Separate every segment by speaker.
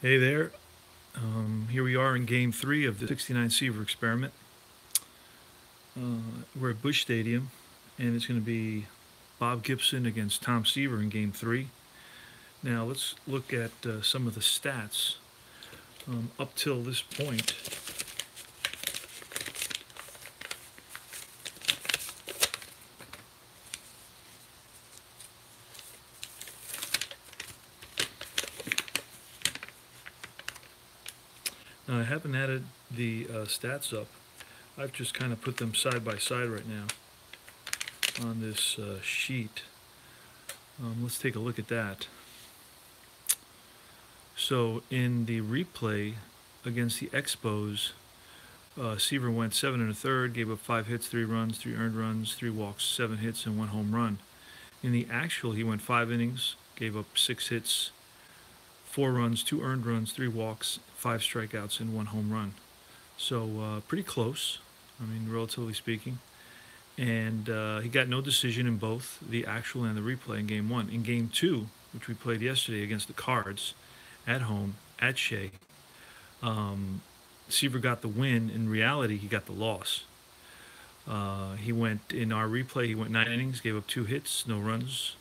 Speaker 1: Hey there. Here we are in game 3 of the 69 Seaver Experiment. We're at Bush Stadium, and it's going to be Bob Gibson against Tom Seaver in game 3. Now, let's look at some of the stats up till this point. Now, I haven't added the stats up. I've just kind of put them side by side right now on this sheet. Let's take a look at that. So in the replay against the Expos, Seaver went 7 1/3, gave up 5 hits, 3 runs, 3 earned runs, 3 walks, 7 hits, and 1 home run. In the actual, he went 5 innings, gave up 6 hits, 4 runs, 2 earned runs, 3 walks, 5 strikeouts, and 1 home run. So pretty close, I mean, relatively speaking. And he got no decision in both the actual and the replay in game 1. In game 2, which we played yesterday against the Cards, at home, at Shea, Seaver got the win. In reality, he got the loss. He went, in our replay, he went 9 innings, gave up 2 hits, no runs,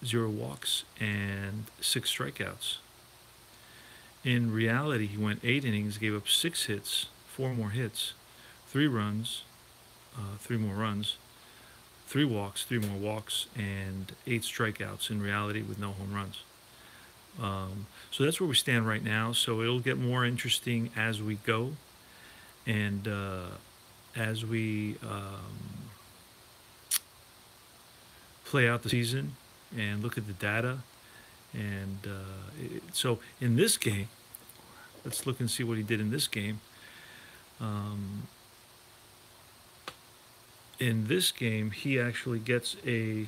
Speaker 1: 0 walks, and 6 strikeouts. In reality, he went 8 innings, gave up 6 hits, 4 more hits, 3 runs, 3 more runs, 3 walks, 3 more walks, and 8 strikeouts in reality with no home runs. So that's where we stand right now. So it'll get more interesting as we go, and as we play out the season and look at the data. And so in this game, let's look and see what he did in this game. In this game, he actually gets a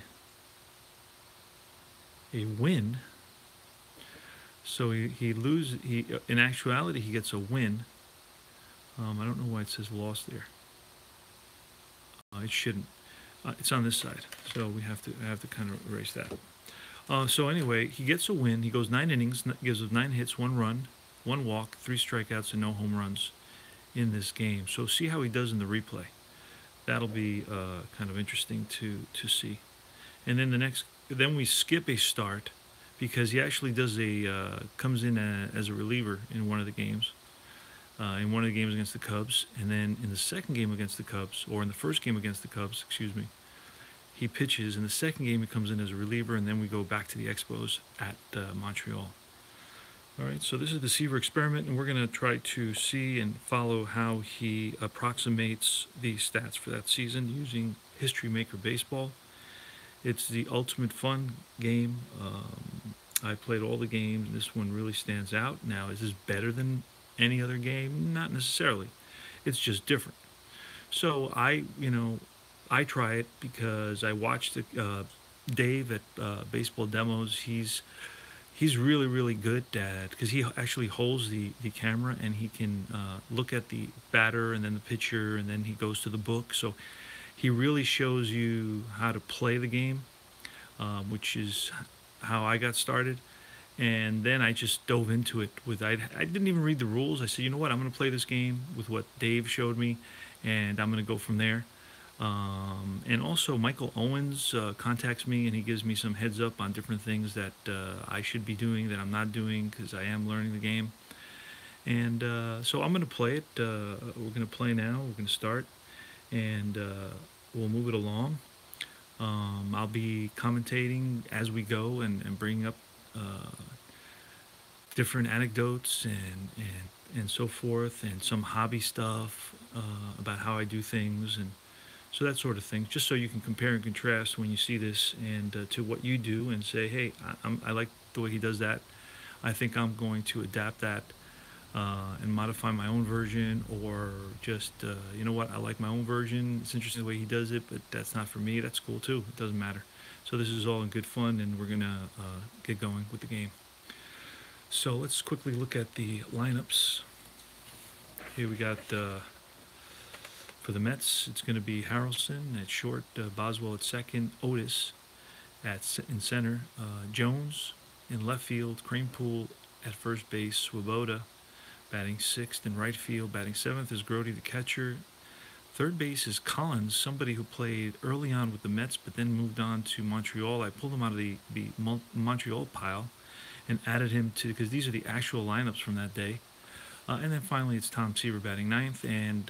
Speaker 1: win. So in actuality, he gets a win. I don't know why it says loss there. It shouldn't. It's on this side, so I have to kind of erase that. So anyway, he gets a win. He goes 9 innings, gives up 9 hits, 1 run, 1 walk, 3 strikeouts, and no home runs in this game. So see how he does in the replay. That'll be kind of interesting to see. And then then we skip a start because he actually does comes in as a reliever in one of the games. In one of the games against the Cubs, and then in the second game against the Cubs, or in the first game against the Cubs, excuse me, he pitches. In the second game, he comes in as a reliever, and then we go back to the Expos at Montreal. All right, so this is the Seaver Experiment, and we're going to try to see and follow how he approximates the stats for that season using History Maker Baseball. It's the ultimate fun game. I played all the games, and this one really stands out. Now, is this better than any other game? Not necessarily. It's just different. So I try it because I watched Dave at Baseball Demos. He's really, really good at, because he actually holds the camera and he can look at the batter and then the pitcher, and then he goes to the book. So he really shows you how to play the game, which is how I got started. And then I just dove into it I didn't even read the rules. I said, you know what, I'm going to play this game with what Dave showed me, and I'm going to go from there. And also Michael Owens contacts me, and he gives me some heads up on different things that I should be doing that I'm not doing, because I am learning the game. And so I'm going to play it. We're going to play now. We're going to start, and we'll move it along. I'll be commentating as we go and bringing up different anecdotes and so forth, and some hobby stuff about how I do things, and so that sort of thing, just so you can compare and contrast when you see this and to what you do, and say, hey, I like the way he does that. I think I'm going to adapt that and modify my own version, or just, you know what, I like my own version. It's interesting the way he does it, but that's not for me. That's cool too. It doesn't matter. So this is all in good fun, and we're going to get going with the game. So let's quickly look at the lineups. Here we got, for the Mets, it's going to be Harrelson at short, Boswell at second, Otis in center, Jones in left field, Kranepool at first base, Swoboda batting 6th in right field. Batting 7th is Grody, the catcher. Third base is Collins, somebody who played early on with the Mets but then moved on to Montreal. I pulled him out of the Montreal pile and added him to, because these are the actual lineups from that day. And then finally it's Tom Seaver batting 9th, and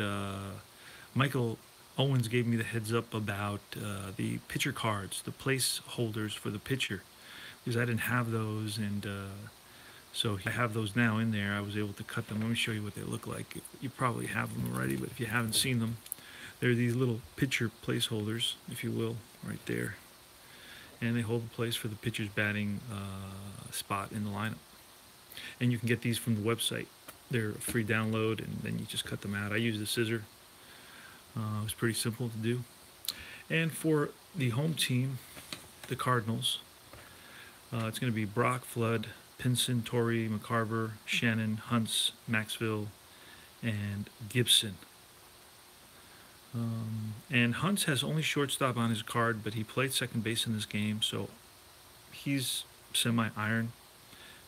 Speaker 1: Michael Owens gave me the heads up about the pitcher cards, the placeholders for the pitcher, because I didn't have those, and so I have those now in there. I was able to cut them. Let me show you what they look like. You probably have them already, but if you haven't seen them, they're these little pitcher placeholders, if you will, right there. And they hold the place for the pitcher's batting spot in the lineup. And you can get these from the website. They're a free download, and then you just cut them out. I use the scissor. It was pretty simple to do. And for the home team, the Cardinals, it's going to be Brock, Flood, Pinson, Torrey, McCarver, Shannon, Hunts, Maxville, and Gibson. And Hunts has only shortstop on his card, but he played second base in this game, so he's semi-iron.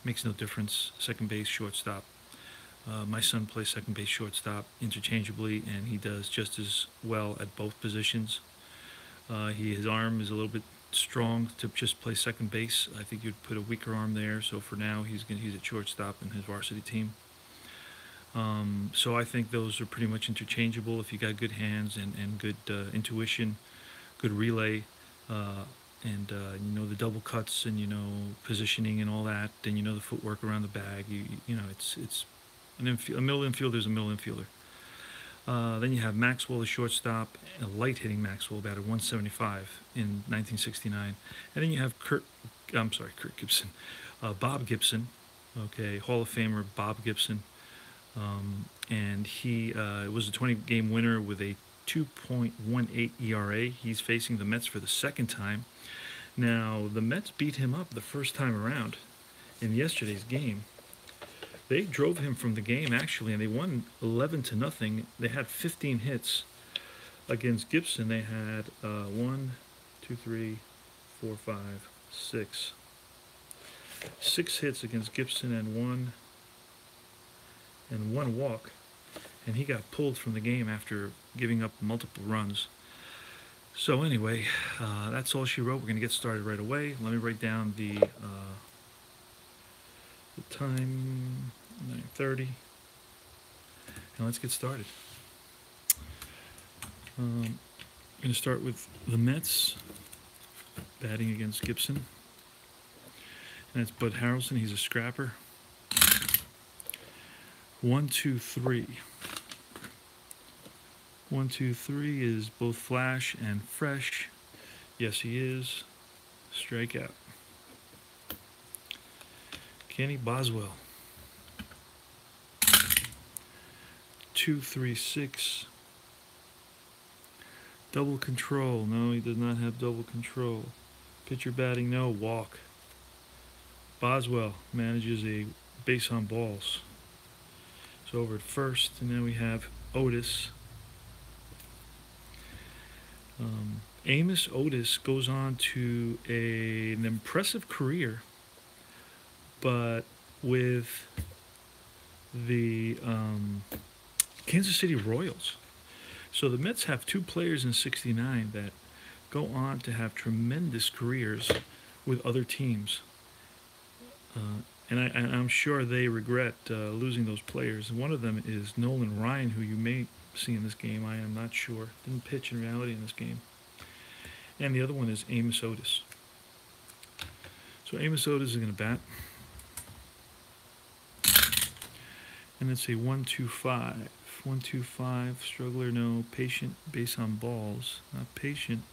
Speaker 1: Makes no difference, second base, shortstop. My son plays second base, shortstop interchangeably, and he does just as well at both positions. His arm is a little bit strong to just play second base. I think you'd put a weaker arm there, so for now he's at shortstop in his varsity team. So I think those are pretty much interchangeable if you got good hands and good intuition, good relay, and you know the double cuts, and you know positioning and all that, and you know the footwork around the bag. You know it's a middle infielder is a middle infielder. Then you have Maxwell, the shortstop, a light-hitting Maxwell, batted 175 in 1969. And then you have Kurt Gibson, Bob Gibson, okay, Hall of Famer Bob Gibson. And he was a 20-game winner with a 2.18 ERA. He's facing the Mets for the second time. Now, the Mets beat him up the first time around in yesterday's game. They drove him from the game, actually, and they won 11-0. They had 15 hits. Against Gibson, they had 1, 2, 3, 4, 5, 6. 6 hits against Gibson and one walk. And he got pulled from the game after giving up multiple runs. So anyway, that's all she wrote. We're going to get started right away. Let me write down the time, 9:30, and let's get started. I'm going to start with the Mets batting against Gibson, and that's Bud Harrelson. He's a scrapper. 1, 2, 3. 1, 2, 3 is both flash and fresh. Yes, he is. Strikeout. Kenny Boswell. 2, 3, 6. Double control. No, he does not have double control. Pitcher batting, no. Walk. Boswell manages a base on balls. So over at first, and then we have Otis. Amos Otis goes on to an impressive career, but with the Kansas City Royals. So the Mets have 2 players in '69 that go on to have tremendous careers with other teams. And I'm sure they regret losing those players. One of them is Nolan Ryan, who you may see in this game. I am not sure. Didn't pitch in reality in this game. And the other one is Amos Otis. So Amos Otis is going to bat. And it's a 1, 2, 5. 1, 2, 5. Struggler, no. Patient, base on balls. Not patient.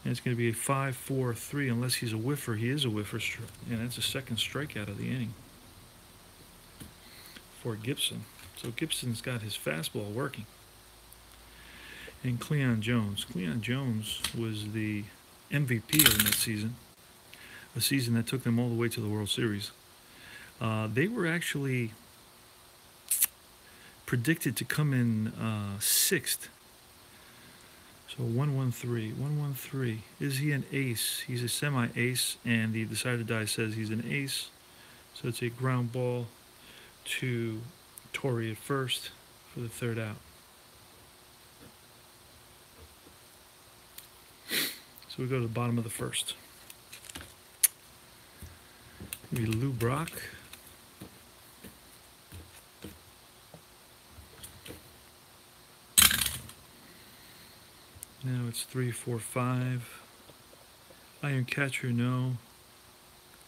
Speaker 1: And it's going to be a 5, 4, 3, unless he's a whiffer. He is a whiffer, and that's a second strikeout of the inning for Gibson. So Gibson's got his fastball working. And Cleon Jones. Cleon Jones was the MVP of that season, a season that took them all the way to the World Series. They were actually predicted to come in 6th. So 1-1-3, 1-1-3. Is he an ace? He's a semi-ace, and the Decided Die says he's an ace. So it's a ground ball to Torrey at first for the third out. So we go to the bottom of the first. Maybe Lou Brock. Now it's 3, 4, 5. Iron catcher, no.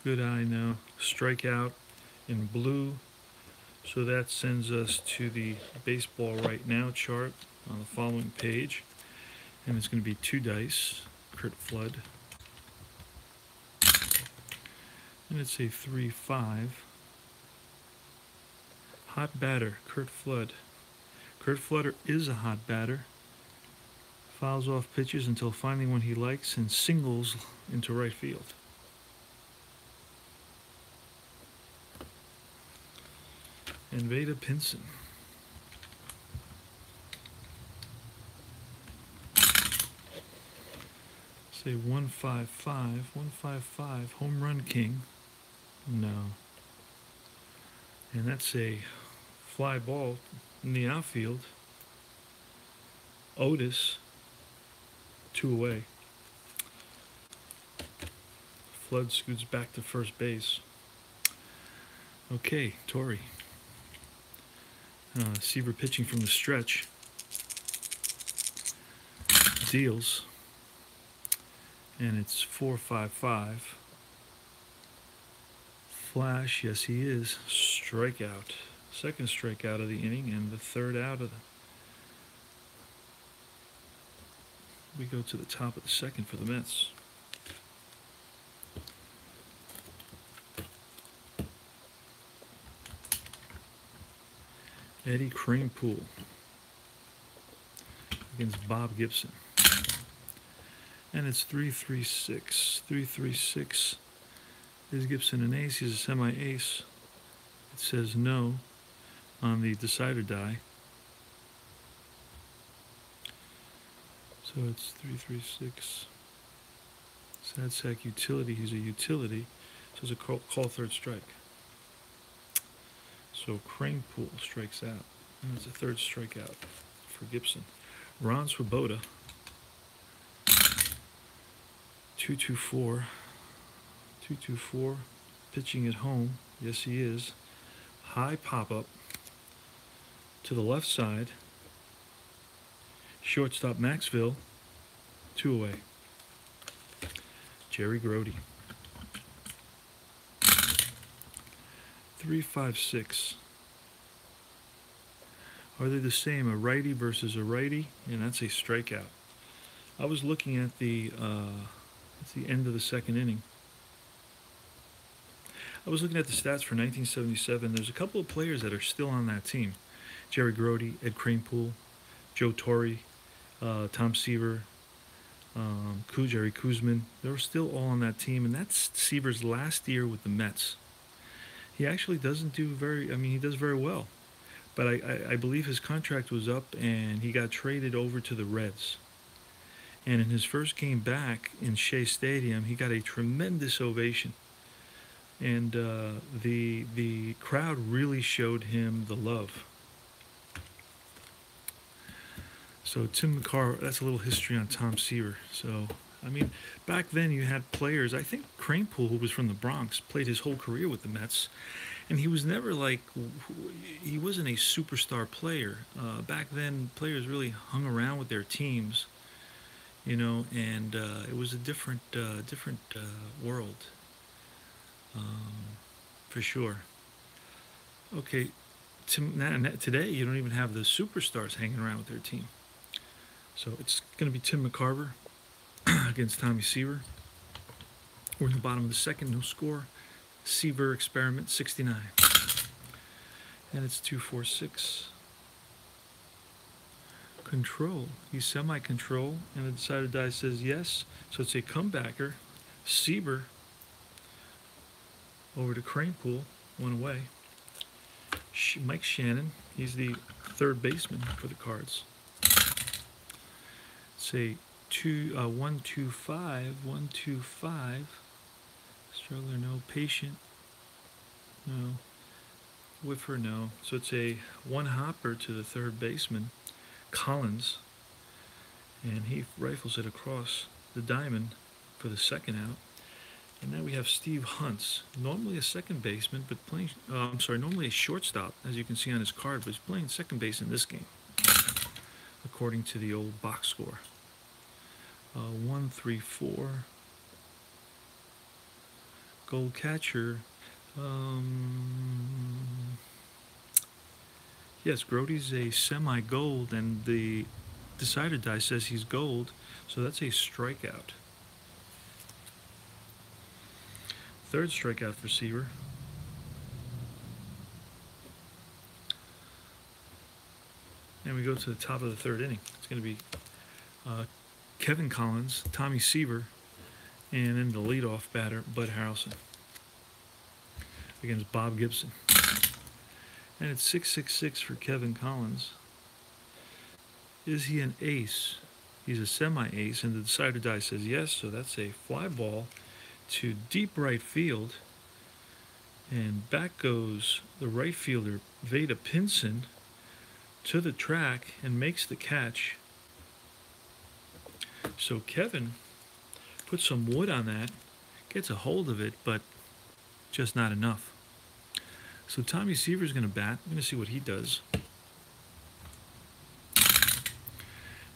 Speaker 1: Good eye, no. Strikeout in blue. So that sends us to the baseball right now chart on the following page. And it's going to be 2 dice, Curt Flood. And it's a 3, 5. Hot batter, Curt Flood. Curt Flood is a hot batter. Fouls off pitches until finding one he likes and singles into right field. And Veda Pinson. Say 155, 155, home run king. No. And that's a fly ball in the outfield. Otis, 2 away. Flood scoots back to first base. Okay, Torrey. Seaver pitching from the stretch. Deals. And it's 4, 5, 5. Flash, yes he is. Strikeout. Second strikeout of the inning and the third out of the... We go to the top of the second for the Mets. Eddie Kranepool against Bob Gibson. And it's 3-3-6. 3-3-6. Is Gibson an ace? He's a semi-ace. It says no on the decider die. So it's 3-3-6. Sad sack utility. He's a utility. So it's a call third strike. So Kranepool strikes out. And it's a third strikeout for Gibson. Ron Swoboda. 2-2-4. 2-2-4. Pitching at home. Yes, he is. High pop-up to the left side. Shortstop Maxville. 2 away. Jerry Grody. 3-5-6. Are they the same? A righty versus a righty? And that's a strikeout. I was looking at the end of the second inning. I was looking at the stats for 1977. There's a couple of players that are still on that team. Jerry Grody, Ed Kranepool, Joe Torre, Tom Seaver, Jerry Kuzman. They were still all on that team, and that's Seaver's last year with the Mets. He actually doesn't do he does very well. But I believe his contract was up, and he got traded over to the Reds. And in his first game back in Shea Stadium, he got a tremendous ovation. And the crowd really showed him the love. So Tim McCarr, that's a little history on Tom Seaver. So, I mean, back then you had players, I think Kranepool, who was from the Bronx, played his whole career with the Mets. And he was never he wasn't a superstar player. Back then, players really hung around with their teams, you know, and it was a different world, for sure. Okay, today you don't even have the superstars hanging around with their team. So it's going to be Tim McCarver against Tommy Seaver. We're in the bottom of the second, no score. Seaver Experiment 69. And it's 2-4-6. Control. He's semi-control. And the decider die says yes. So it's a comebacker. Seaver over to Kranepool. 1 away. Mike Shannon. He's the third baseman for the Cards. It's a 1-2-5. 1-2-5. Struggler, no. Patient, No. Whiffer, no. So it's a one hopper to the third baseman, Collins, and he rifles it across the diamond for the second out. And now we have Steve Hunts, normally a second baseman, but playing, normally a shortstop, as you can see on his card, but he's playing second base in this game, according to the old box score. 1, 3, 4. Gold catcher. Yes, Grody's a semi-gold, and the decider die says he's gold, so that's a strikeout. Third strikeout for Seaver. And we go to the top of the third inning. It's going to be Kevin Collins, Tommy Seaver, and then the leadoff batter, Bud Harrelson, against Bob Gibson. And it's 6-6-6 for Kevin Collins. Is he an ace? He's a semi-ace, and the decider die says yes, so that's a fly ball to deep right field. And back goes the right fielder, Veda Pinson, to the track and makes the catch. So Kevin puts some wood on that, gets a hold of it, but just not enough. So Tommy Seaver's going to bat. I'm going to see what he does.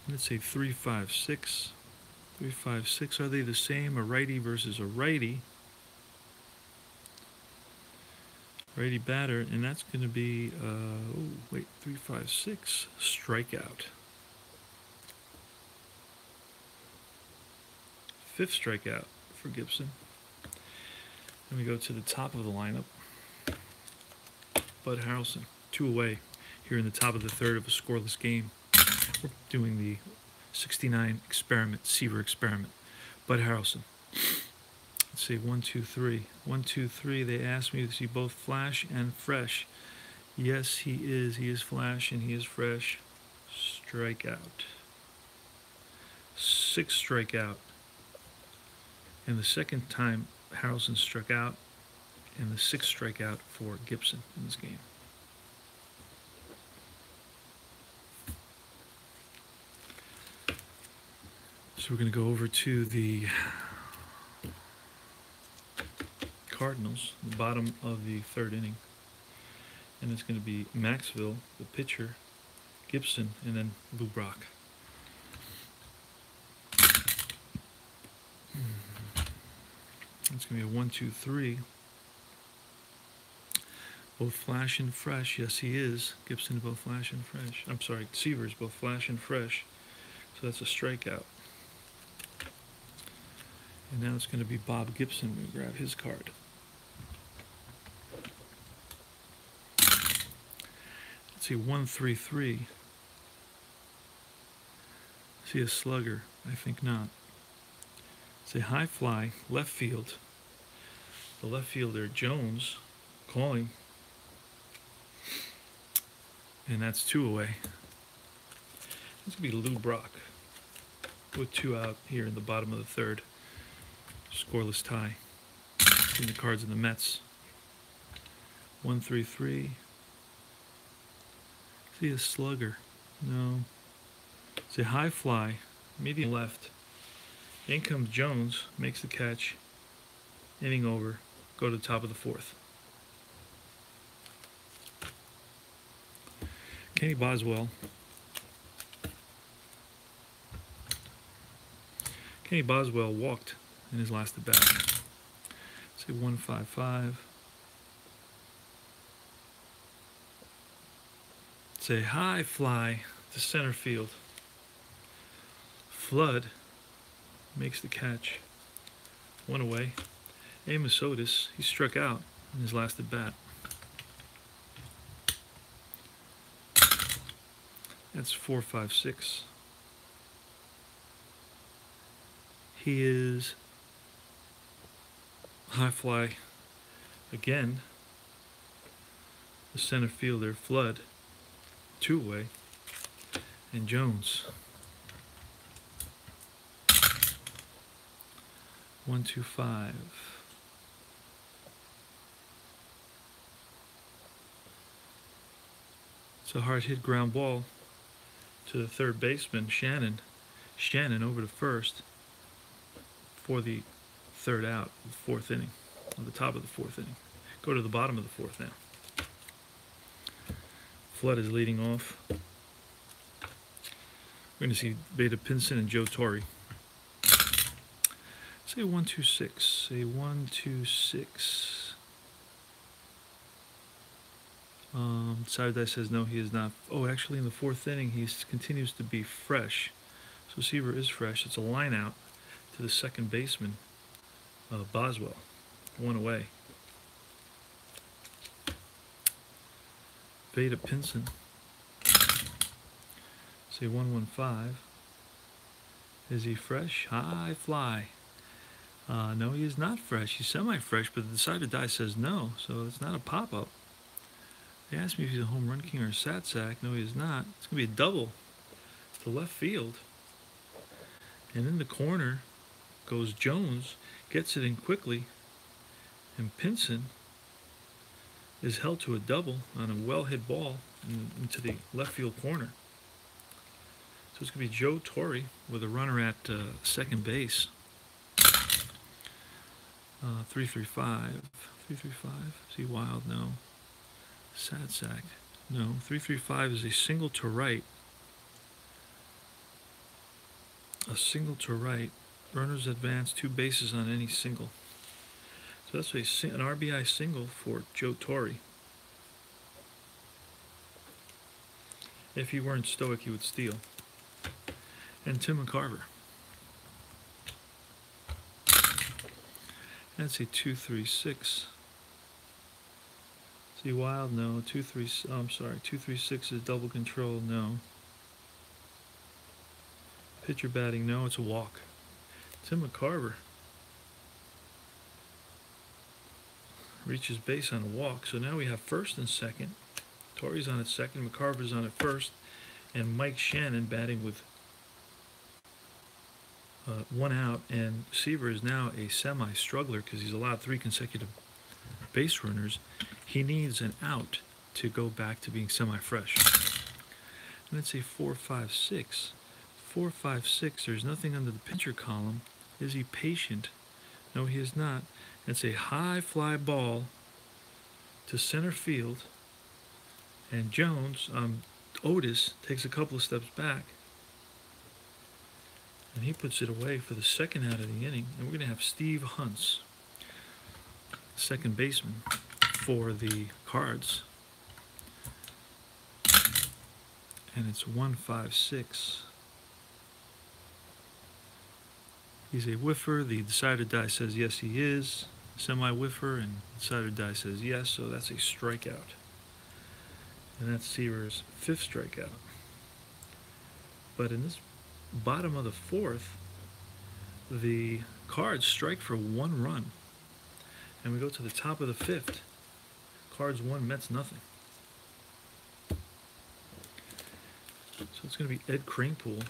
Speaker 1: Let's say 3-5-6. 3-5-6. Are they the same? A righty versus a righty. Righty batter, and that's going to be, 3-5-6. Strikeout. Fifth strikeout for Gibson. Then we go to the top of the lineup. Bud Harrelson, 2 away here in the top of the third of a scoreless game. We're doing the 69 experiment, Seaver experiment. Bud Harrelson. Let's see, 1, 2, 3. 1, 2, 3. They asked me to see both flash and fresh. Yes, he is. He is flash and he is fresh. Strikeout. 6th strikeout. And the second time Harrelson struck out, and the 6th strikeout for Gibson in this game. So we're going to go over to the Cardinals, the bottom of the third inning. And it's going to be Maxville, the pitcher, Gibson, and then Lou Brock. It's going to be a 1, 2, 3. Both flash and fresh. Yes, he is. Gibson both flash and fresh. I'm sorry, Seaver's both flash and fresh. So that's a strikeout. And now it's going to be Bob Gibson. We grab his card. Let's see, 1, 3, 3. See a slugger? I think not. It's a high fly, left field. The left fielder, Jones, calling. And that's 2 away. It's going to be Lou Brock with 2 out here in the bottom of the third. Scoreless tie between the Cards and the Mets. 1, 3, 3. See a slugger? No. It's a high fly, medium left. In comes Jones, makes the catch. Inning over. Go to the top of the fourth. Kenny Boswell. Kenny Boswell walked in his last at bat. Say 1, 5, 5. It's a high fly to center field. Flood makes the catch. 1 away. Amos Otis, he struck out in his last at bat. That's 4, 5, 6. He is high fly again. The center fielder, Flood, 2 away. And Jones. 1, 2, 5. It's a hard hit ground ball to the third baseman, Shannon. Shannon over to first for the third out, the fourth inning, on the top of the fourth inning. Go to the bottom of the fourth now. Flood is leading off. We're going to see Beta Pinson and Joe Torre. Say 1-2-6. Say 1-2-6. Side die says no, he is not. Oh, actually, in the fourth inning, he continues to be fresh. So Seaver is fresh. It's a line out to the second baseman, Boswell. One away. Beta Pinson. Say 1-1-5. Is he fresh? High fly. No, he is not fresh. He's semi-fresh, but the side of die says no, so it's not a pop-up. They asked me if he's a home run king or a sat sack. No, he is not. It's going to be a double to left field. And in the corner goes Jones, gets it in quickly, and Pinson is held to a double on a well-hit ball into the left field corner. So it's going to be Joe Torre with a runner at second base. 3-3-5. 3-3-5. Is he wild? No. Sad sack. No. 3-3-5 is a single to right. A single to right. Runners advance 2 bases on any single. So that's an RBI single for Joe Torre. If he weren't stoic, he would steal. And Tim McCarver. That's a 2-3-6. See wild? No. 2-3. Oh, I'm sorry. 2-3-6 is double control. No. Pitcher batting. No. It's a walk. Tim McCarver reaches base on a walk. So now we have first and second. Torre's on at second. McCarver's on at first, and Mike Shannon batting with 1 out. And Seaver is now a semi-struggler because he's allowed 3 consecutive base runners. He needs an out to go back to being semi-fresh. And let's say 4-5-6. 4-5-6. There's nothing under the pitcher column. Is he patient? No, he is not. It's a high fly ball to center field. And Jones, Otis, takes a couple of steps back. And he puts it away for the second out of the inning. And we're going to have Steve Hunts, second baseman for the Cards. And it's 1-5-6. He's a whiffer. The decider die says yes, he is. Semi-whiffer, and decider die says yes, so that's a strikeout. And that's Seaver's 5th strikeout. But in this bottom of the 4th, the Cards strike for 1 run. And we go to the top of the 5th. Cards 1, Mets nothing. So it's going to be Ed Kranepool.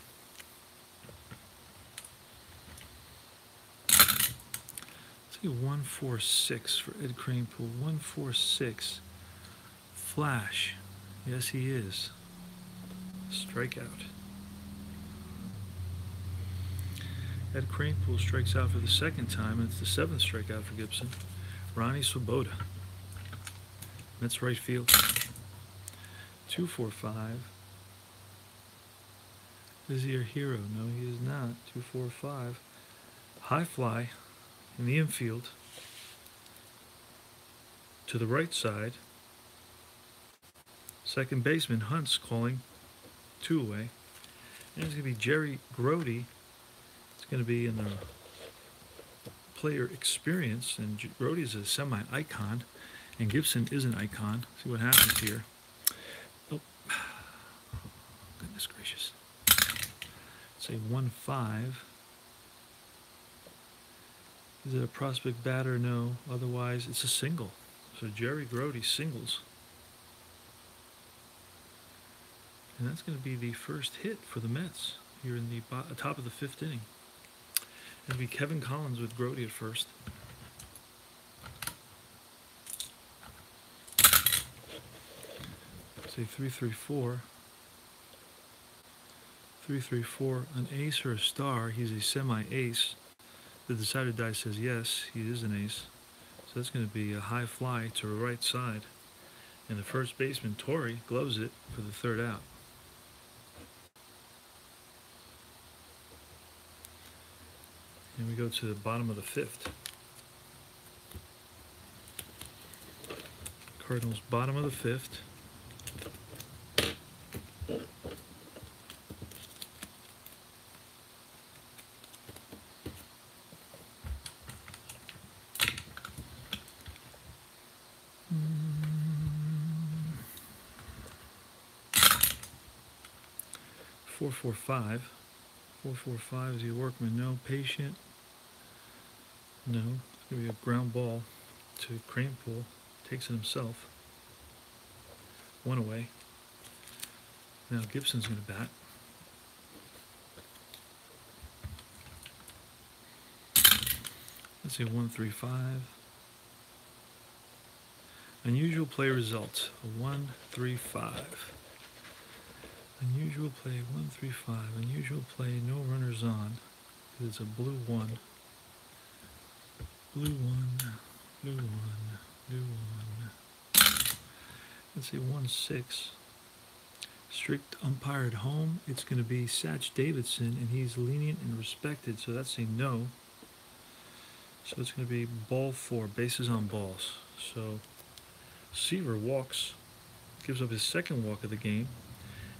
Speaker 1: Let's see 1-4-6 for Ed Kranepool. 1-4-6. Flash. Yes, he is. Strikeout. Ed Kranepool strikes out for the 2nd time, and it's the 7th strikeout for Gibson. Ronnie Swoboda. Mets right field. 2-4-5. Is he a hero? No, he is not. 2-4-5. High fly in the infield to the right side. Second baseman Hunt's calling 2 away. And it's going to be Jerry Grody. It's going to be in the player experience, and Grody is a semi-icon, and Gibson is an icon. See what happens here. Oh, goodness gracious. Say 1-5. Is it a prospect batter? No. Otherwise, it's a single. So Jerry Grody singles. And that's going to be the first hit for the Mets here in the top of the 5th inning. It'll be Kevin Collins with Grody at first. Say 3-3-4. 3-3-4. An ace or a star. He's a semi-ace. The decided die says yes, he is an ace. So that's going to be a high fly to the right side. And the first baseman, Torrey, gloves it for the third out. And we go to the bottom of the fifth. Cardinals, bottom of the fifth. Four, 4-5. 4-4-5 is your workman. No. Patient. No. It's going to be a ground ball to Cranepool. Takes it himself. One away. Now Gibson's going to bat. Let's say 1-3-5. Unusual play result. A 1-3-5. Unusual play 1-3-5. Unusual play, no runners on. It's a blue 1. Blue 1. Blue 1. Blue 1. Let's say 1-6. Strict umpire at home. It's going to be Satch Davidson, and he's lenient and respected, so that's a no. So it's going to be ball 4, bases on balls. So Seaver walks, gives up his second walk of the game,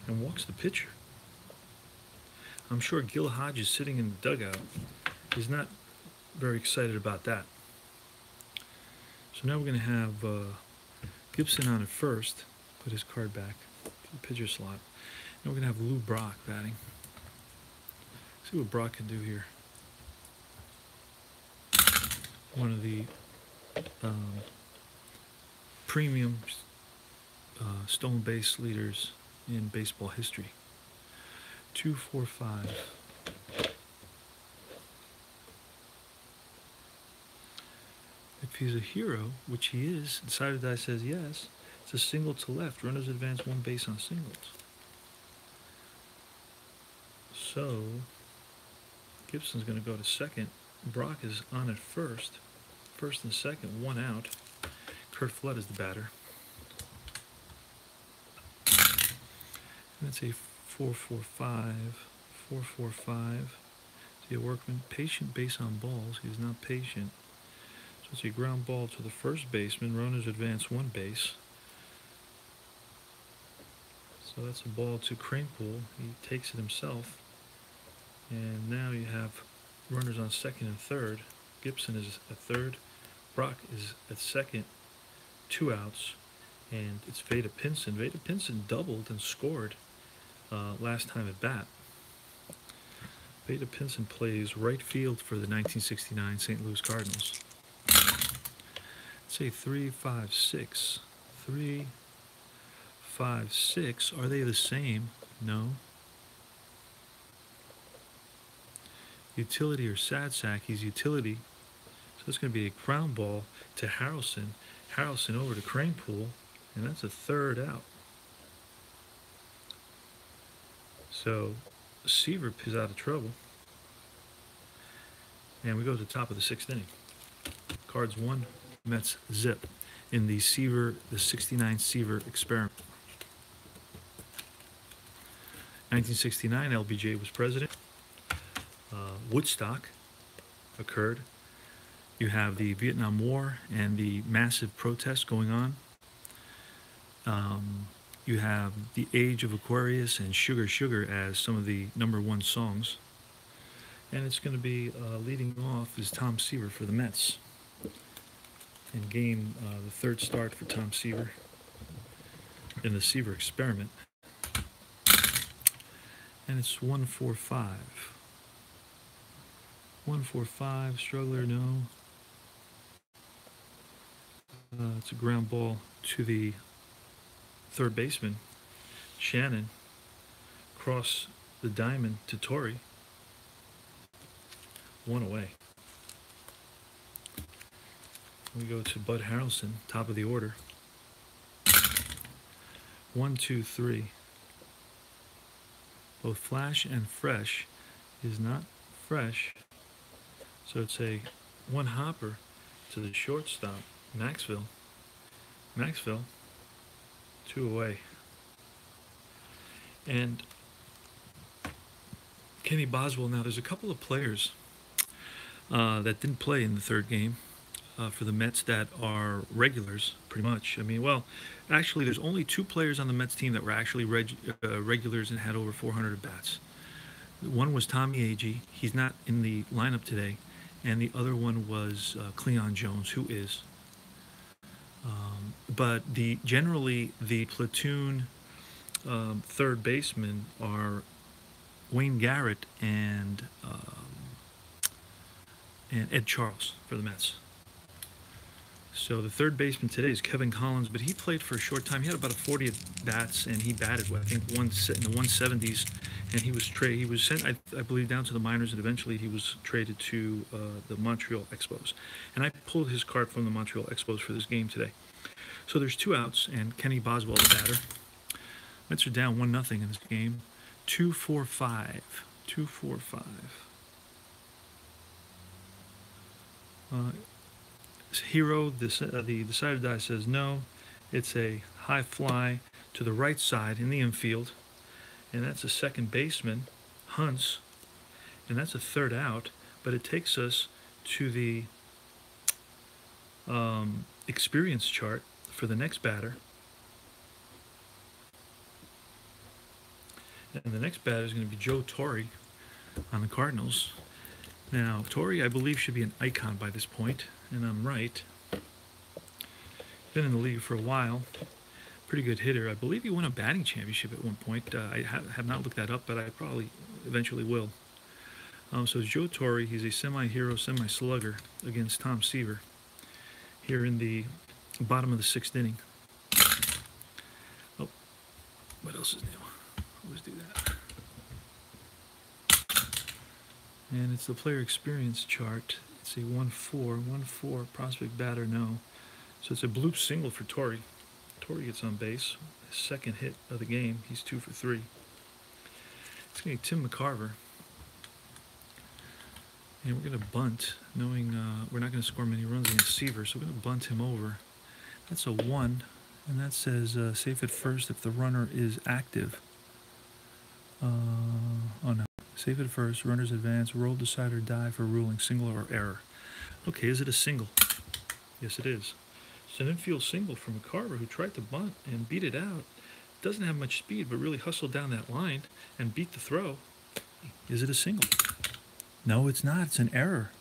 Speaker 1: and walks the pitcher. I'm sure Gil Hodges, sitting in the dugout, is not very excited about that. So now we're going to have Gibson on at first, put his card back to the pitcher slot. And we're going to have Lou Brock batting. See what Brock can do here. One of the premium stolen base leaders in baseball history. 2-4-5. If he's a hero, which he is, decided die says yes, it's a single to left. Runners advance 1 base on singles. So Gibson's going to go to second. Brock is on at first. First and second, 1 out. Kurt Flood is the batter. That's a 4-4-5. 4-4-5. See a workman, patient base on balls. He's not patient. So it's a ground ball to the first baseman. Runners advance 1 base. So that's a ball to Cranepool. He takes it himself. And now you have runners on second and third. Gibson is at third. Brock is at second. 2 outs. And it's Veda Pinson. Veda Pinson doubled and scored last time at bat. Veda Pinson plays right field for the 1969 St. Louis Cardinals. Let's say 3-5-6. 3-5-6. Are they the same? No. Utility or sad sack. He's utility. So it's going to be a ground ball to Harrelson. Harrelson over to Cranepool. And that's a third out. So Seaver is out of trouble. And we go to the top of the 6th inning. Cards 1, Mets zip in the 69 Seaver Experiment. 1969, LBJ was president. Woodstock occurred. You have the Vietnam War and the massive protests going on. You have The Age of Aquarius and Sugar Sugar as some of the #1 songs. And it's going to be leading off is Tom Seaver for the Mets. In game, the 3rd start for Tom Seaver in the Seaver Experiment. And it's 1-4-5. 1-4-5, struggler, no. It's a ground ball to the 3rd baseman, Shannon, cross the diamond to Torrey. 1 away. We go to Bud Harrelson, top of the order. 1, 2, 3. Both flash and fresh is not fresh. So it's a one hopper to the shortstop, Maxville. Maxville, 2 away. And Kenny Boswell, now there's a couple of players that didn't play in the third game for the Mets that are regulars, pretty much. I mean, well, actually, there's only 2 players on the Mets team that were actually regulars and had over 400 at-bats. One was Tommy Agee. He's not in the lineup today. And the other one was Cleon Jones, who is. But generally, the platoon third basemen are Wayne Garrett and Ed Charles for the Mets. So the third baseman today is Kevin Collins, but he played for a short time. He had about a 40 bats, and he batted, I think, in the 170s. And he was sent, I believe, down to the minors, and eventually he was traded to the Montreal Expos. And I pulled his card from the Montreal Expos for this game today. So there's 2 outs, and Kenny Boswell, the batter. Mets are down 1-0 in this game. 2-4-5. 2-4-5. Hero, the decided die says no. It's a high fly to the right side in the infield, and that's a second baseman, Hunts, and that's a third out. But it takes us to the experience chart for the next batter, and the next batter is going to be Joe Torre on the Cardinals. Now, Torre, I believe, should be an icon by this point, and I'm right. Been in the league for a while. Pretty good hitter. I believe he won a batting championship at one point. I have not looked that up, but I probably eventually will. So Joe Torre, he's a semi-hero, semi-slugger against Tom Seaver here in the bottom of the 6th inning. Oh, what else is new? Always do that. And it's the player experience chart. It's a 1-4, 1-4 prospect batter, no. So it's a bloop single for Torre. Torre gets on base. His second hit of the game. He's 2 for 3. It's going to be Tim McCarver. And we're going to bunt, knowing we're not going to score many runs against Seaver, so we're going to bunt him over. That's a 1, and that says safe at first if the runner is active. Oh no. Safe at first, runners advance, roll, decide, or die for ruling, single or error. Okay, is it a single? Yes, it is. It's an infield single from McCarver, who tried to bunt and beat it out. Doesn't have much speed, but really hustled down that line and beat the throw. Is it a single? No, it's not. It's an error.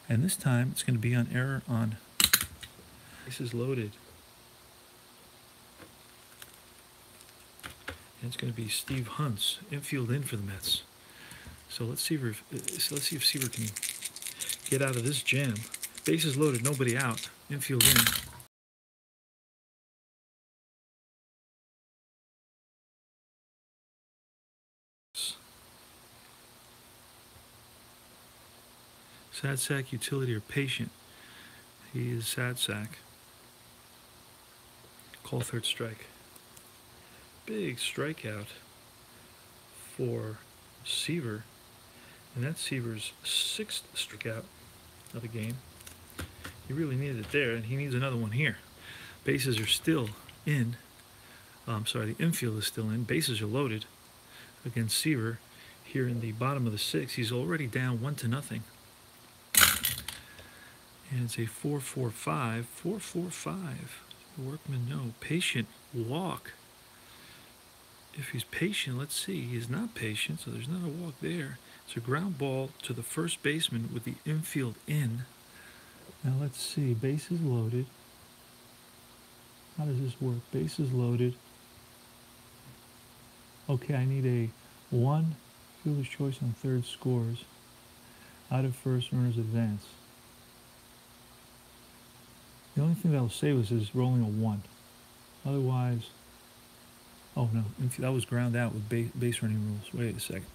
Speaker 1: And this time, it's going to be on error on bases loaded. And it's going to be Steve Hunts, infield in for the Mets. So let's see if Seaver can get out of this jam. Bases loaded, nobody out. Infield in. Sad sack, utility, or patient. He is sad sack. Call third strike. Big strikeout for Seaver. And that's Seaver's 6th strikeout of the game. He really needed it there, and he needs another one here. Bases are still in. The infield is still in. Bases are loaded against Seaver here in the bottom of the 6th. He's already down 1-0. And it's a 4-4-5. 4-4-5. Workman, no. Patient walk. If he's patient, let's see. He's not patient, so there's not a walk there. It's a ground ball to the first baseman with the infield in. Now let's see. Bases loaded. How does this work? Bases loaded. Okay, I need a 1. Fielder's choice on third scores. Out of first, runners advance. The only thing that will save us is rolling a 1. Otherwise, oh no, that was ground out with base running rules. Wait a second.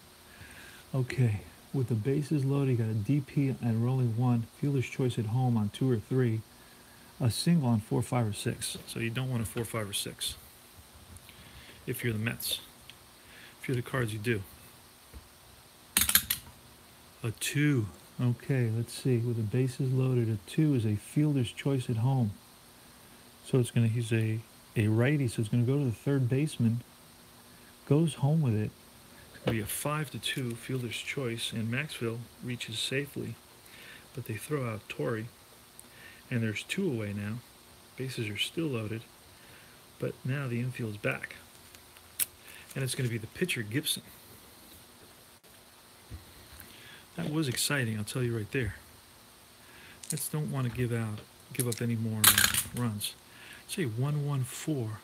Speaker 1: Okay, with the bases loaded, you got a DP and rolling 1. Fielder's choice at home on 2 or 3. A single on 4, 5, or 6. So you don't want a 4, 5, or 6. if you're the Mets. If you're the Cards, you do. A 2. Okay, let's see. With the bases loaded, a 2 is a fielder's choice at home. So it's gonna. He's a righty, so it's gonna go to the third baseman. Goes home with it. It's gonna be a 5-2 fielder's choice, and Maxville reaches safely, but they throw out Torrey, and there's 2 away now. Bases are still loaded, but now the infield's back, and it's gonna be the pitcher Gibson. That was exciting, I'll tell you right there. Let's don't want to give up any more runs. Say 1-1-4.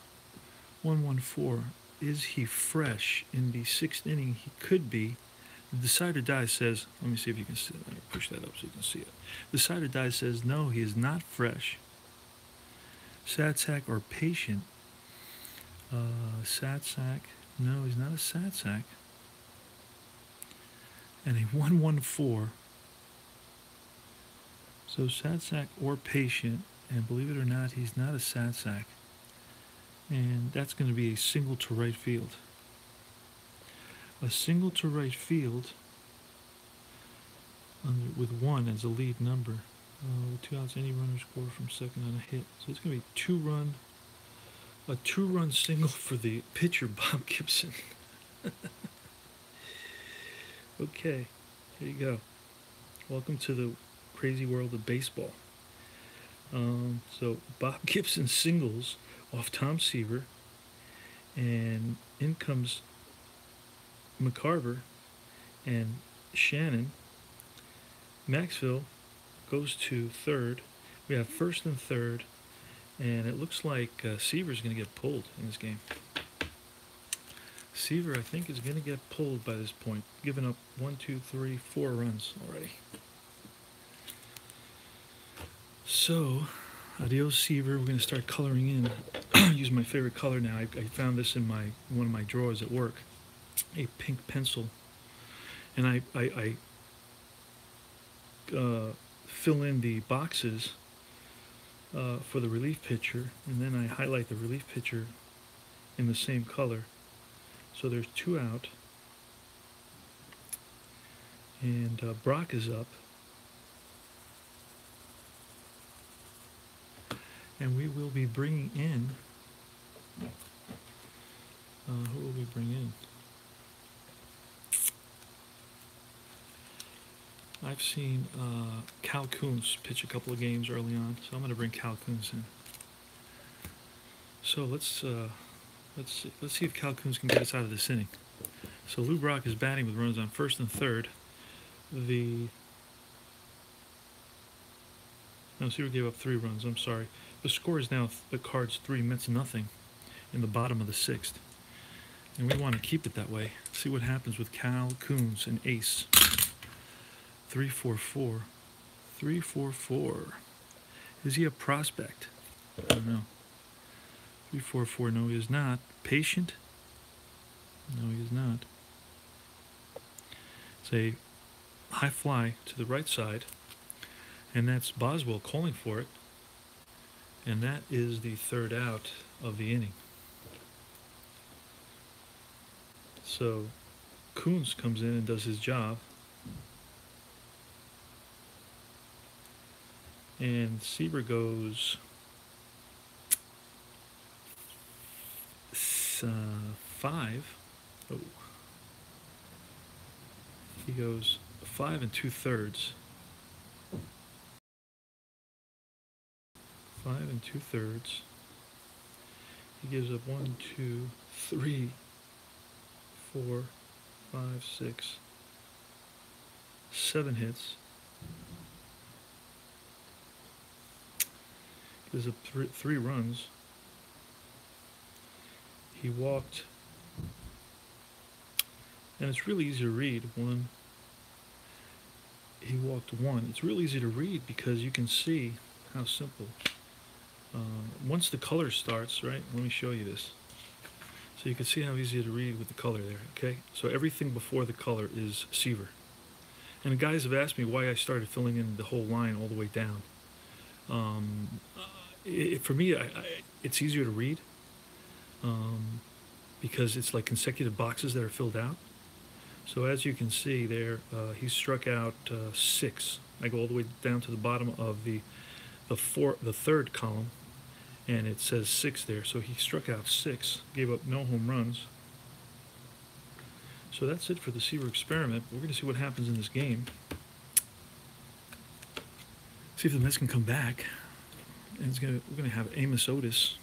Speaker 1: 1-1-4. Is he fresh in the 6th inning? He could be. The Decide or Die says, let me see if you can see it. Let me push that up so you can see it. The Decide or Die says, no, he is not fresh. Sad sack or patient. Sad sack. No, he's not a sad sack. And a 1-1-4. So sad sack or patient, and believe it or not, he's not a sad sack. And that's going to be a single to right field. A single to right field with 1 as a lead number. With 2 outs, any runner score from second on a hit. So it's going to be a two-run single for the pitcher, Bob Gibson. Okay, here you go. Welcome to the crazy world of baseball. So Bob Gibson singles off Tom Seaver, and in comes McCarver and Shannon. Maxville goes to third. We have first and third, and it looks like Seaver's going to get pulled in this game. Seaver, I think, is going to get pulled by this point, giving up 4 runs already. So, adios, Seaver. We're going to start coloring in. Use my favorite color now. I found this in one of my drawers at work, a pink pencil, and I fill in the boxes for the relief pitcher, and then I highlight the relief pitcher in the same color. So there's 2 out, and Brock is up, and we will be bringing in, who will we bring in? I've seen Cal Koons pitch a couple of games early on, so I'm going to bring Cal Koons in. So let's see if Cal Koons can get us out of this inning. So Lou Brock is batting with runners on first and third. Seaver gave up 3 runs. I'm sorry. The score is now the Cards 3, Mets nothing, in the bottom of the 6th, and we want to keep it that way. See what happens with Cal Koons, an ace. 3-4-4. 3-4-4. Is he a prospect? I don't know. 3-4-4. No, he is not. Patient? No, he is not. It's a high fly to the right side, and that's Boswell calling for it, and that is the 3rd out of the inning. So Koons comes in and does his job, and Seaver goes 5. Oh. He goes 5 2/3. 5 2/3. He gives up 1, 2, 3, 4, 5, 6, 7 hits. Gives up 3 runs. He walked, and it's really easy to read. He walked 1. It's really easy to read because you can see how simple. Once the color starts, right? Let me show you this. So you can see how easy to read with the color there, okay? So everything before the color is Seaver. And the guys have asked me why I started filling in the whole line all the way down. For me, it's easier to read. because it's like consecutive boxes that are filled out. So as you can see there, he struck out 6. I go all the way down to the bottom of the third column, and it says 6 there. So he struck out 6, gave up no home runs. So that's it for the Seaver experiment. We're going to see what happens in this game. See if the Mets can come back. And we're going to have Amos Otis,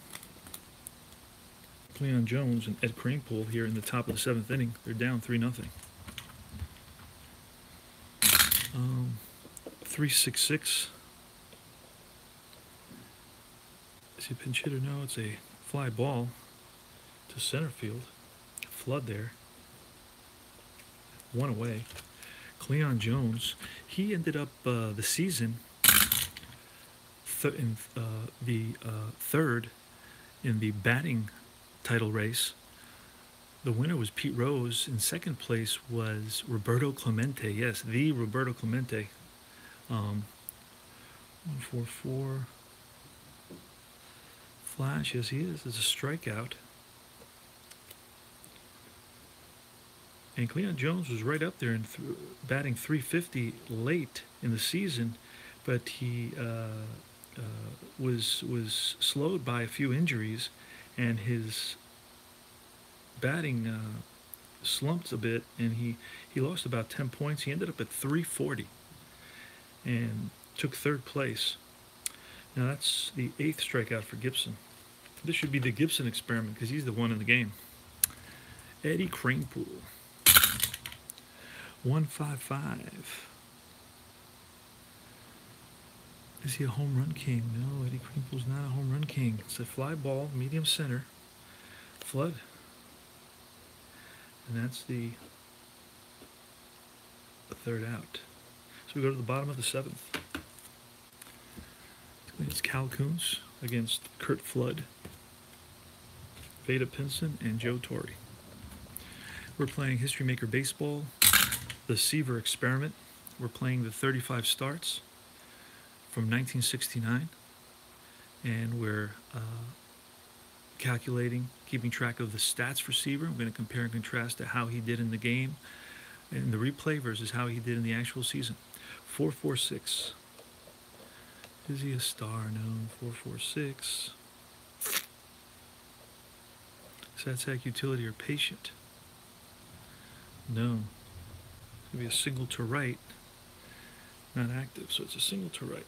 Speaker 1: Cleon Jones, and Ed Kranepool here in the top of the 7th inning. They're down 3-0. 3-6-6. Is he a pinch hitter? No, it's a fly ball to center field. Flood there. 1 away. Cleon Jones, he ended up the season in the third in the batting title race. The winner was Pete Rose. In second place was Roberto Clemente. Yes, the Roberto Clemente. 144. Flash, yes he is. It's a strikeout. And Cleon Jones was right up there and batting 350 late in the season, but he was slowed by a few injuries, and his batting slumped a bit, and he lost about 10 points. He ended up at 340 and took 3rd place. Now that's the 8th strikeout for Gibson. This should be the Gibson experiment because he's the one in the game. Eddie Kranepool. 155. Is he a home run king? No, Eddie Kranepool's not a home run king. It's a fly ball, medium center, flood. And that's the 3rd out. So we go to the bottom of the 7th. It's Cal Kuntz against Kurt Flood, Veda Pinson, and Joe Torre. We're playing History Maker Baseball, the Seaver Experiment. We're playing the 35 starts from 1969, and we're calculating, keeping track of the stats for Seaver. We're going to compare and contrast to how he did in the game in the replay versus how he did in the actual season. 446. Is he a star? No. 446. Satsec utility or patient? No. It's going to be a single to right. Not active, so it's a single to right.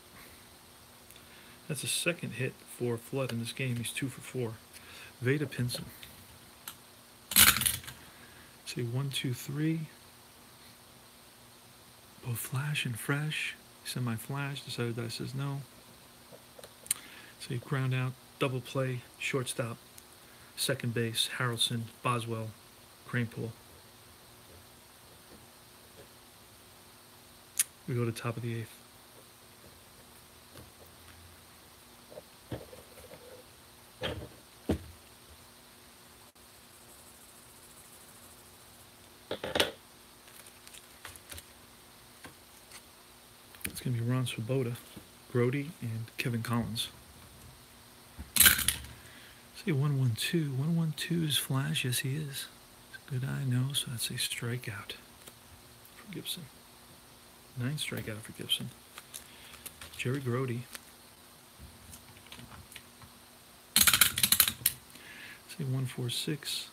Speaker 1: That's a 2nd hit for Flood in this game. He's 2 for 4. Veda Pinson. See, 1, 2, 3. Both flash and fresh. Semi-flash. Decided that says no. So you ground out, double play, shortstop, second base, Harrelson, Boswell, Kranepool. We go to top of the 8th. It's going to be Ron Swoboda, Grody, and Kevin Collins. See, 1-1-2. 1-1-2 is flash. Yes, he is. It's a good eye, no, so that's a strikeout for Gibson. 9th strikeout for Gibson. Jerry Grody. See, 1-4-6.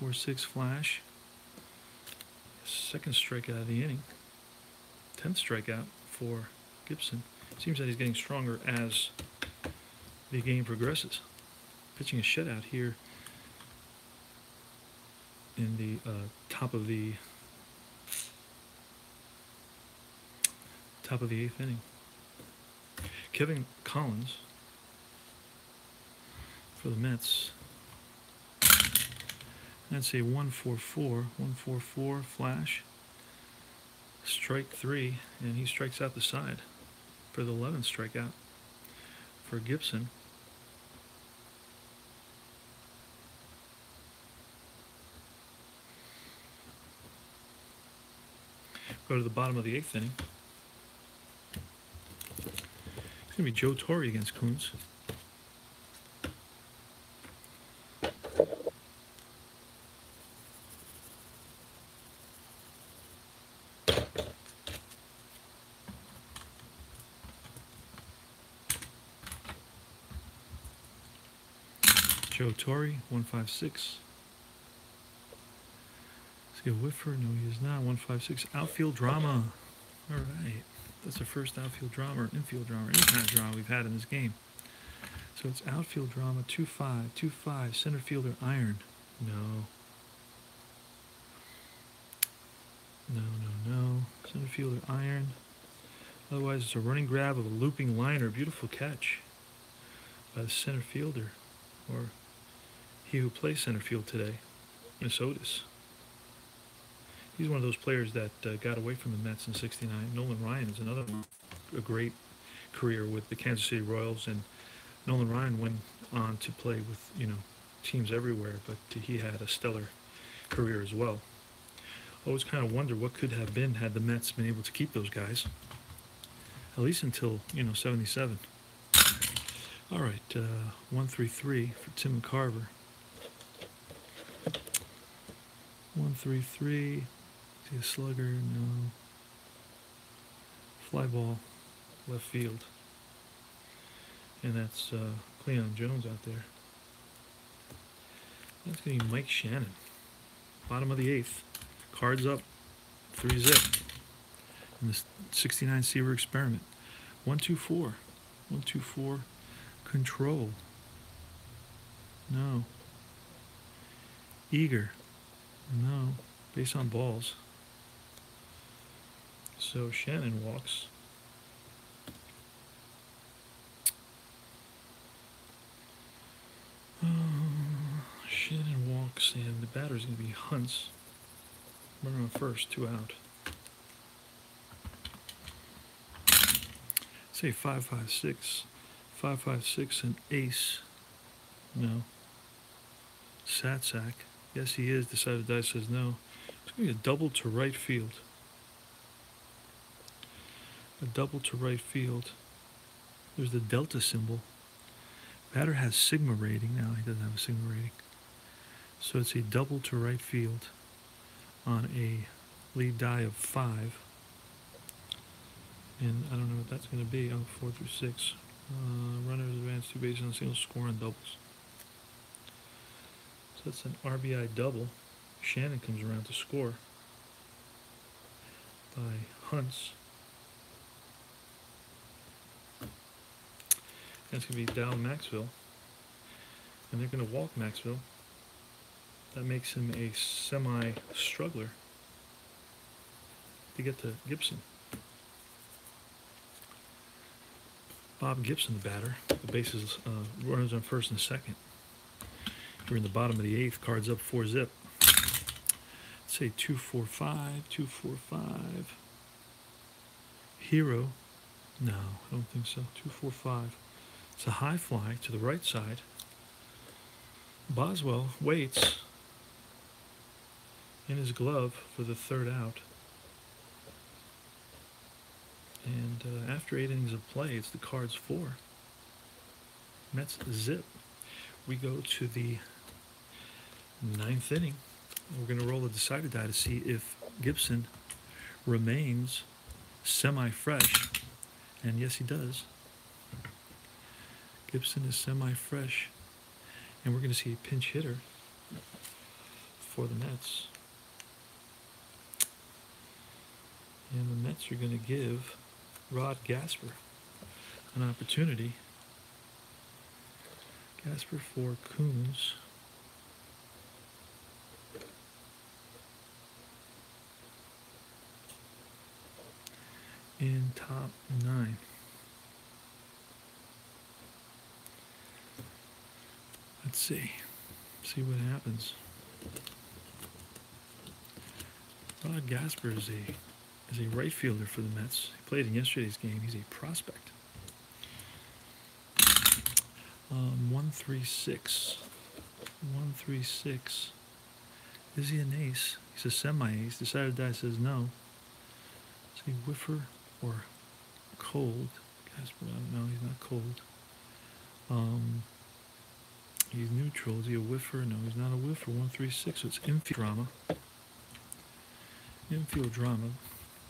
Speaker 1: 1-4-6 flash. 2nd strikeout of the inning. 10th strikeout for Gibson. Seems that he's getting stronger as the game progresses. Pitching a shutout here in the top of the 8th inning. Kevin Collins for the Mets. That's a 1-4-4. 1-4-4 flash. Strike 3, and he strikes out the side for the 11th strikeout for Gibson. Go to the bottom of the 8th inning. It's going to be Joe Torre against Kuntz. Joe Torre, 156. Is he a whiffer? No, he is not. 156. Outfield drama. All right. That's the first outfield drama or infield drama or any kind of drama we've had in this game. So it's outfield drama, 2-5, 2-5, center fielder iron. No. No, no, no. Center fielder iron. Otherwise, it's a running grab of a looping liner. Beautiful catch by the center fielder, or he who plays center field today, Miss Otis. He's one of those players that got away from the Mets in '69. Nolan Ryan is another one. A great career with the Kansas City Royals, and Nolan Ryan went on to play with, teams everywhere, but he had a stellar career as well. I always kind of wonder what could have been had the Mets been able to keep those guys, at least until, '77. All right, 1-3-3 for Tim Carver. 1-3-3. See a slugger? No. Fly ball, left field. And that's Cleon Jones out there. That's going to be Mike Shannon. Bottom of the 8th. Cards up. 3-zip. In the '69 Seaver Experiment. 1-2-4. 1-2-4. Control. No. Eager. No. Base on balls. So Shannon walks. Shannon walks, and the batter's going to be Hunts. Runner on first, 2 out. Say 5-5-6. 5-5-6, an ace. No. Satsack. Yes, he is. Decided to die says no. It's going to be a double to right field. A double to right field. There's the delta symbol. Batter has sigma rating. Now he doesn't have a sigma rating. So it's a double to right field on a lead die of 5. And I don't know what that's going to be. 4 through 6. Runners advance 2 bases on singles, score on doubles. So that's an RBI double. Shannon comes around to score by Hunts. That's going to be Dow Maxwell. And they're going to walk Maxwell. That makes him a semi-struggler to get to Gibson. Bob Gibson, the batter. The bases, runners on first and second. We're in the bottom of the 8th. Cards up, 4-zip. Let's say 2-4-5, 2-4-5. Hero. No, I don't think so. 2-4-5. It's a high fly to the right side. Boswell waits in his glove for the 3rd out. And after 8 innings of play, it's the Cards 4. Mets zip. We go to the 9th inning. We're going to roll a decided die to see if Gibson remains semi-fresh. And yes, he does. Gibson is semi-fresh. And we're going to see a pinch hitter for the Mets. And the Mets are going to give Rod Gasper an opportunity. Gasper for Coons. In top 9. Let's see what happens. Rod Gasper is a right fielder for the Mets. He played in yesterday's game. He's a prospect. 1-3-6. 1-3-6. Is he an ace? He's a semi-ace. Decided to die says no. Is he whiffer or cold? Gasper, I don't know. He's not cold. He's neutral. Is he a whiffer? No, he's not a whiffer. 1-3-6. So it's infield drama. Infield drama.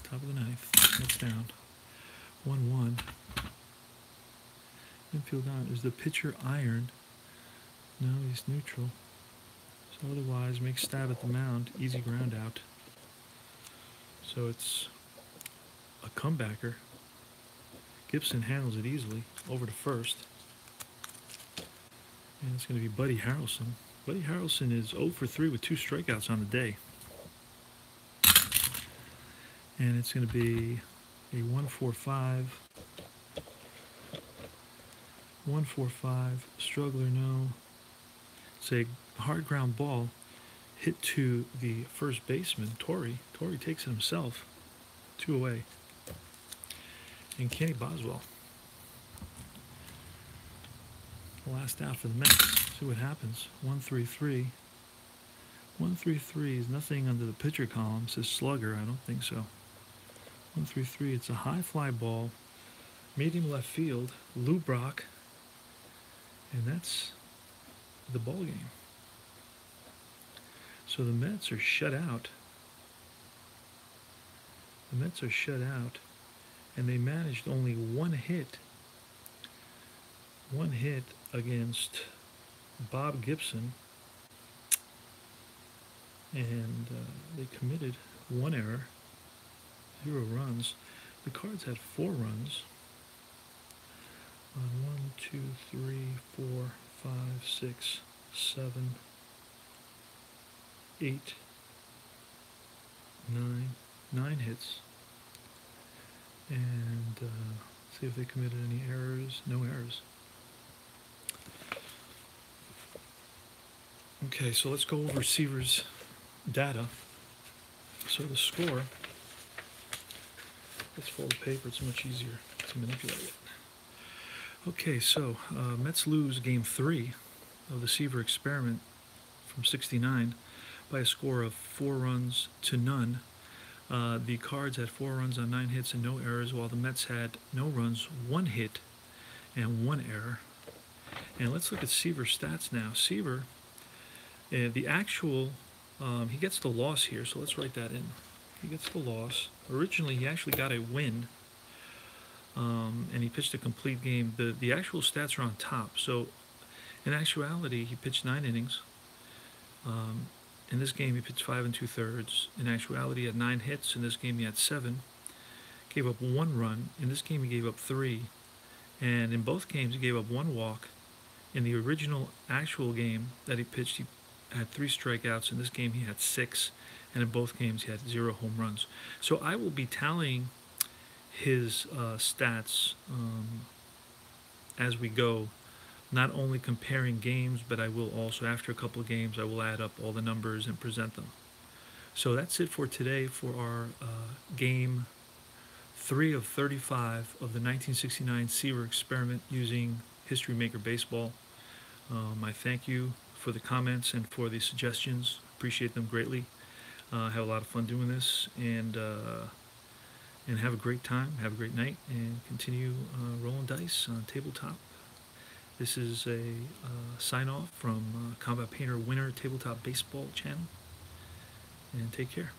Speaker 1: Top of the 9th. That's down. 1-1. Infield down. Is the pitcher iron? No, he's neutral. So otherwise, make stab at the mound, easy ground out. So it's a comebacker. Gibson handles it easily over to first. And it's going to be Buddy Harrelson. Buddy Harrelson is 0 for 3 with 2 strikeouts on the day. And it's going to be a 1-4-5. 1-4-5. Struggler, no. It's a hard ground ball hit to the first baseman, Torrey. Torrey takes it himself. 2 away. And Kenny Boswell. Last out for the Mets. See what happens. 1-3-3. 1-3-3 is nothing under the pitcher column. It says slugger. I don't think so. 1-3-3. It's a high fly ball. Medium left field. Lou Brock. And that's the ball game. So the Mets are shut out. The Mets are shut out. And they managed only one hit. One hit against Bob Gibson, and they committed 1 error, 0 runs. The Cards had 4 runs on 1, 2, 3, 4, 5, 6, 7, 8, 9 hits. And see if they committed any errors. No errors. Okay, so let's go over Seaver's data. So the score, let's fold the paper, it's much easier to manipulate it. Okay, so Mets lose game 3 of the Seaver Experiment from 69 by a score of 4 runs to none. The Cards had 4 runs on 9 hits and no errors, while the Mets had no runs, 1 hit, and 1 error. And let's look at Seaver's stats now. Seaver, the actual, he gets the loss here, so let's write that in. He gets the loss. Originally, he actually got a win, and he pitched a complete game. The actual stats are on top. So, in actuality, he pitched 9 innings. In this game, he pitched 5 2/3. In actuality, he had 9 hits. In this game, he had 7. Gave up 1 run. In this game, he gave up 3. And in both games, he gave up 1 walk. In the original actual game that he pitched, he had 3 strikeouts. In this game, he had 6. And in both games, he had 0 home runs. So I will be tallying his stats as we go, not only comparing games, but I will also, after a couple of games, I will add up all the numbers and present them. So that's it for today for our game 3 of 35 of the 1969 Seaver Experiment using History Maker Baseball. I thank you for the comments and for the suggestions. Appreciate them greatly. Have a lot of fun doing this, and have a great time, have a great night, and continue rolling dice on tabletop. This is a sign-off from Combat Painter Winner Tabletop Baseball channel, and take care.